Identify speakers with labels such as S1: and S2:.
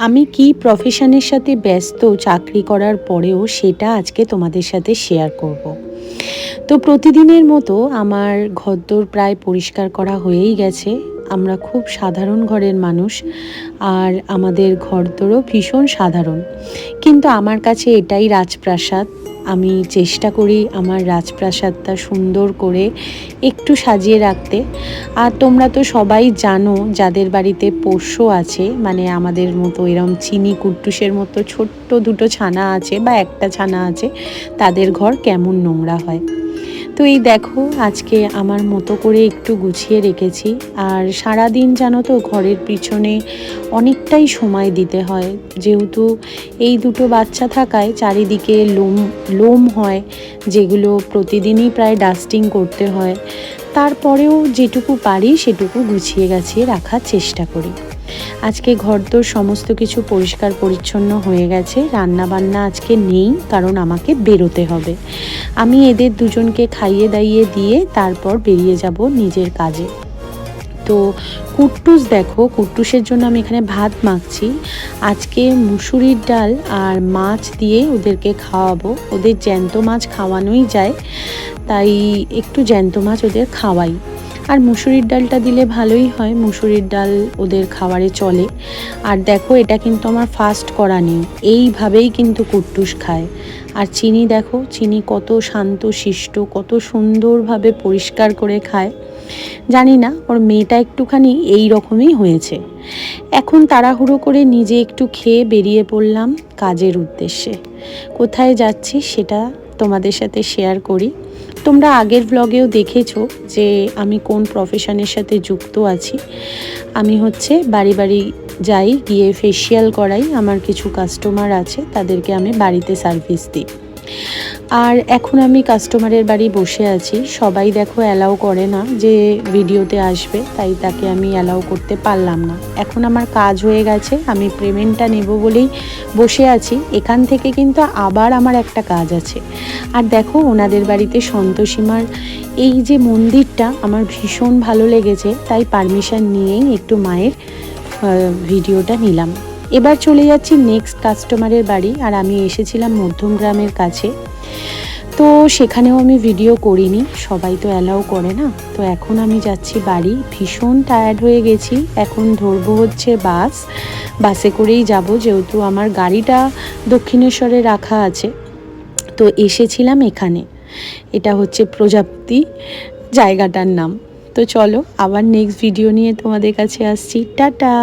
S1: আমি কি প্রফেশনের সাথে ব্যস্ত চাকরি করার পরেও সেটা আজকে তোমাদের সাথে শেয়ার করব। তো প্রতিদিনের মতো আমার ঘরদোর প্রায় পরিষ্কার করা হয়েই গেছে। আমরা খুব সাধারণ ঘরের মানুষ, আর আমাদের ঘরদোরও ভীষণ সাধারণ, কিন্তু আমার কাছে এটাই রাজপ্রাসাদ। আমি চেষ্টা করি আমার রাজপ্রাসাদটা সুন্দর করে একটু সাজিয়ে রাখতে। আর তোমরা তো সবাই জানো, যাদের বাড়িতে পোষ্য আছে, মানে আমাদের মতো এরম চিনি কুট্টুসের মতো ছোট্ট দুটো ছানা আছে বা একটা ছানা আছে, তাদের ঘর কেমন নোংরা হয়। তো এই দেখো, আজকে আমার মতো করে একটু গুছিয়ে রেখেছি। আর সারা দিন জানো তো ঘরের পিছনে অনেকটাই সময় দিতে হয়, যেহেতু এই দুটো বাচ্চা থাকায় চারিদিকে লোম লোম হয়, যেগুলো প্রতিদিনই প্রায় ডাস্টিং করতে হয়। তারপরেও যেটুকু পারি সেটুকু গুছিয়ে গাছিয়ে রাখার চেষ্টা করি। আজকে ঘরদোর সমস্ত কিছু পরিষ্কার পরিচ্ছন্ন হয়ে গেছে। রান্না বান্না আজকে নেই, কারণ আমাকে বেরোতে হবে। আমি এদের দুজনকে খাইয়ে দাইয়ে দিয়ে তারপর বেরিয়ে যাব নিজের কাজে। তো কুট্টুস দেখো, কুট্টুসের জন্য আমি এখানে ভাত মাখছি। আজকে মুসুরির ডাল আর মাছ দিয়ে ওদেরকে খাওয়াবো। ওদের জ্যান্ত মাছ খাওয়ানোই যায়, তাই একটু জ্যান্ত মাছ ওদের খাওয়াই। আর মুসুরির ডালটা দিলে ভালোই হয়, মুসুরির ডাল ওদের খাবারে চলে। আর দেখো, এটা কিন্তু আমার ফাস্ট করা নেই, এইভাবেই কিন্তু কুট্টুস খায়। আর চিনি দেখো, চিনি কত শান্ত শিষ্ট, কত সুন্দরভাবে পরিষ্কার করে খায়। জানি না, ওর মেয়েটা একটুখানি এই রকমই হয়েছে। এখন তাড়াহুড়ো করে নিজে একটু খেয়ে বেরিয়ে পড়লাম কাজের উদ্দেশ্যে। কোথায় যাচ্ছি সেটা তোমাদের সাথে শেয়ার করি। তোমরা আগের ব্লগেও দেখেছো যে আমি কোন প্রফেশনের সাথে যুক্ত আছি। আমি হচ্ছে বাড়ি বাড়ি যাই, গিয়ে ফেসিয়াল করাই। আমার কিছু কাস্টমার আছে, তাদেরকে আমি বাড়িতে সার্ভিস দিই। আর এখন আমি কাস্টমারের বাড়ি বসে আছি। সবাই দেখো অ্যালাউ করে না যে ভিডিওতে আসবে, তাই তাকে আমি অ্যালাউ করতে পারলাম না। এখন আমার কাজ হয়ে গেছে, আমি পেমেন্টটা নেব বলেই বসে আছি। এখান থেকে কিন্তু আবার আমার একটা কাজ আছে। আর দেখো, ওনাদের বাড়িতে সন্তোষীমার এই যে মন্দিরটা আমার ভীষণ ভালো লেগেছে, তাই পারমিশন নিয়েই একটু মায়ের ভিডিওটা নিলাম। এবার চলে যাচ্ছি নেক্সট কাস্টমারের বাড়ি। আর আমি এসেছিলাম মধ্যমগ্রামের কাছে, তো সেখানেও আমি ভিডিও করিনি, সবাই তো অ্যালাউ করে না। তো এখন আমি যাচ্ছি বাড়ি, ভীষণ টায়ার্ড হয়ে গেছি। এখন ধরবো হচ্ছে বাস, বাসে করেই যাব, যেহেতু আমার গাড়িটা দক্ষিণেশ্বরে রাখা আছে। তো এসেছিলাম এখানে, এটা হচ্ছে প্রজাপতি জায়গাটার নাম। তো চলো, আবার নেক্সট ভিডিও নিয়ে তোমাদের কাছে আসছি। টাটা।